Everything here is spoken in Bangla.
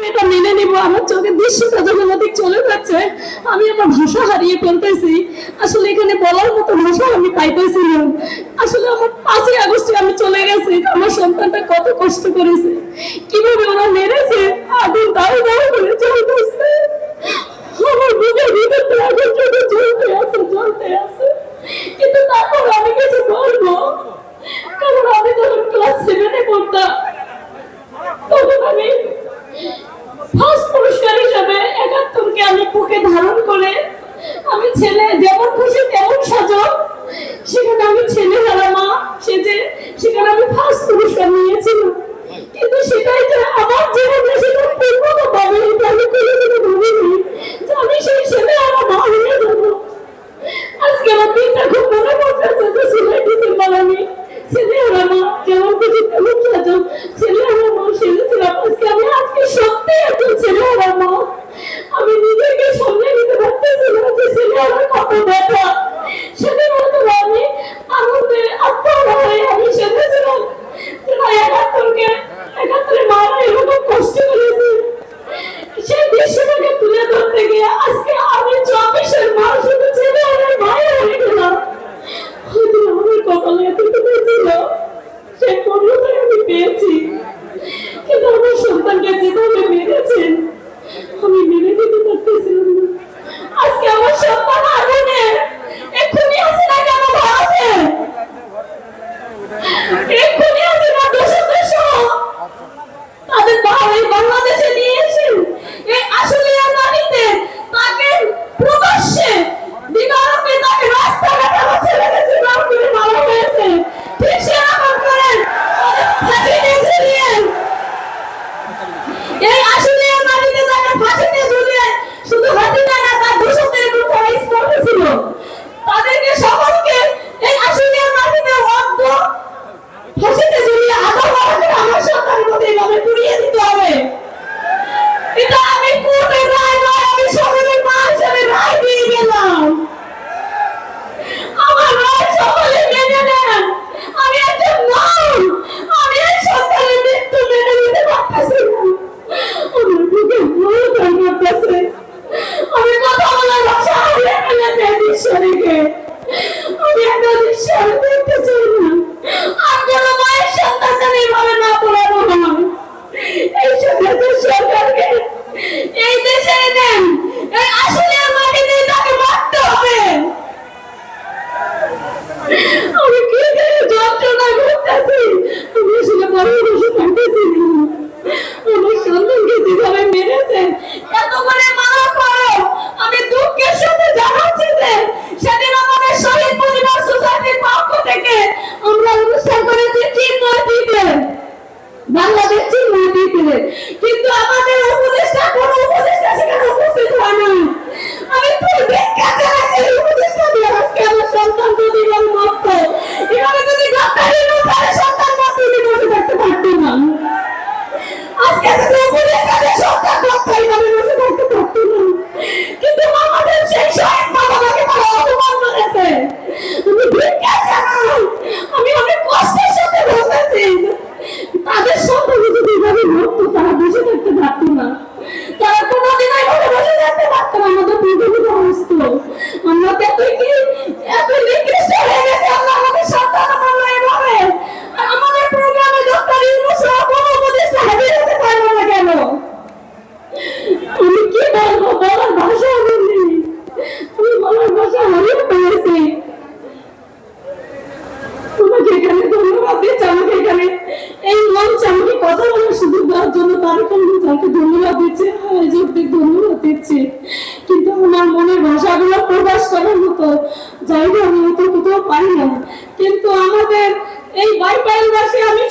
এটা মেনে নিব। আমার চোখের দৃশ্যটা যখন অধিক চলে যাচ্ছে, আমি আমার ভাষা হারিয়ে ফেলতেছি। আসলে এখানে বলার মতো ভাষা আমি পাইতেছি না। আসলে আমার 5ই আগস্টে আমি চলে গেছি, আমার সন্তানটা কত কষ্ট করেছে, কিভাবে ওরা মেরেছে, আগুন দাও দাও করে চলতেছে। আমার বুকের ভিতরে আগুন চলতে আছে। কিন্তু তারপর আমি কিছু বলবো, কারণ আমি যখন ক্লাস 7-এ পড়তাম, তখন আমি ফার্স্ট পুরস্কার হিসাবে 71-কে আমি বুকে ধারণ করে, আমি ছেলে যেমন খুশি তেমন সাজো, সেখানে আমি ছেলে হারা মা সেজে সেখানে আমি ফার্স্ট পুরস্কার নিয়েছিলাম। কিন্তু সেটাই যে আমার জীবনে সেটা পূর্ণতা পাবে, এটা আমি কোনোদিনও ভাবিনি যে আমি সেই ছেলে হারা মা হয়ে যাবো। আজকে আমার দিনটা খুব মনে পড়তেছে যে সিলেটের বানানি ছেলে হারা মা, যেমন খুশি তেমন সাজো, ছেলে হারা মা সেজেছিলাম। আজকে সত্যি একজন ছেলে হারা মা। আমি নিজেকে সামনে নিতে পারতেছিলাম যে ছেলে হারা কত ব্যথা। সেটা বলতে আমি আনন্দে আত্মহারা হয়ে আমি সেজেছিলাম যে না, 71-কে মারা এরকম কষ্ট করেছে। সেই দৃশ্যটাকে তুলে ধরতে গিয়ে আজকে আমি 24-এর মা শুধু ছেলে হারার মায়ের হয়ে গেলাম। হয়তো আমার কপালে এতটুকু ছিল, সেই পূর্ণতাই আমি পেয়েছি। কিন্তু আমার সন্তানকে যেভাবে মেরেছেন, আমি মেনে দিতে পারতেছিলাম না। আজকে আমার সন্তান আগুনে এক্ষুনি আছে না কেন ভারতে, এক্ষুনি আছে না দেশ তাদের বাংলাদেশে নিয়ে এসে এই আসলে নারীতে তাকে প্রকাশ্যে দিবারকে তাকে রাস্তাঘাটে আমার ছেলেকে জীবন করে মারা হয়েছে। ঠিক সেরকম করে ফাঁসি দিয়েছিলেন। এই আসলে নারীতে তাকে ফাঁসিতে ঝুলিয়ে শুধু হাতিটা না, তার দোষদের উপর স্পর্শ ছিল। তাদেরকে সকলকে এই আসলে নারীতে অর্ধ ফাঁসিতে ঝুলিয়ে আধা মারাকে আমার সন্তানের মধ্যে এভাবে পুড়িয়ে দিতে হবে। এটা আমি কোর্টের রায় নয়, আমি সকলের মা হিসেবে রায় দিয়ে গেলাম। আমার রায় সকলে মেনে নেন। আমি একজন মা, আমি এই সন্তানের মৃত্যু মেনে নিতে পারতেছি না। আমার বুকে ভয় করতেছে, আমি কথা বলার ভাষা হারিয়ে ফেলেছি। ঈশ্বরীকে আমি একটা দৃশ্য দেখতে চাই না। আর কোন মায়ের সন্তান এইভাবে না পড়ানো হয়। এই সরকারকে এই দেশে নেন, এই আসলে মাটিতে তাকে মারতে হবে। আমি কি যন্ত্রণা করতেছি, আমি আসলে বড় বসে থাকতেছি না। আমার সন্তানকে যেভাবে মেরেছেন, এত করে মারার পরেও আমি দুঃখের সাথে জানাচ্ছি যে সেদিন আমাদের শহীদ পরিবার সোসাইটির পক্ষ থেকে আমরা অনুষ্ঠান করেছি চিন্ময় দ্বীপে, বাংলাদেশ চিন্ময় দ্বীপে। কিন্তু আমাদের উপদেষ্টা কোনো উপদেষ্টা সেখানে উপস্থিত হয় না। আমি খুব ভিক্ষা চাইছি উপদেষ্টা দিয়ে আজকে আমার সন্তান যদি এভাবে মরত, এভাবে যদি গাদ্দারি করে সন্তান মরত, বসে থাকতে পারতো না। আজকে যদি উপদেষ্টাদের সন্তান মরত, এইভাবে বসে থাকতে পারতো না। কিন্তু আমাদের সেই শহীদ বাবাকে তারা অপমান করেছে। আমি ভিক্ষা চাই, আমি অনেক কষ্টের সাথে বলতেছি তাদের সন্তান যদি এভাবে মরতো, তারা বসে থাকতে পারতো না। তারা কোনোদিন এইভাবে বসে থাকতে পারতো না। আমাদের বিধবিত অবস্থ আমরা এত নিকৃষ্ট হয়ে গেছে। আল্লাহ আমাদের সন্তান আমরা এভাবে আমাদের প্রোগ্রামে ডক্টর ইউনূস কোনো উপদেষ্টা হাজির হতে পারলো না কেন? আমি কি বলবো, বলার ভাষা আমি নেই। আমি বলার ভাষা হারিয়ে ফেলেছি। তোমাকে এখানে ধন্যবাদ দিচ্ছি, আমাকে এখানে এই মঞ্চে আমাকে কথা বলার সুযোগ দেওয়ার জন্য তাকে ধন্যবাদ দিচ্ছে, আয়োজকদের ধন্যবাদ দিচ্ছি। কিন্তু আমার মনের ভাষাগুলো প্রকাশ করার মতো জায়গা আমি কোথাও পাই না। কিন্তু আমাদের এই বাইপাইলবাসী আমি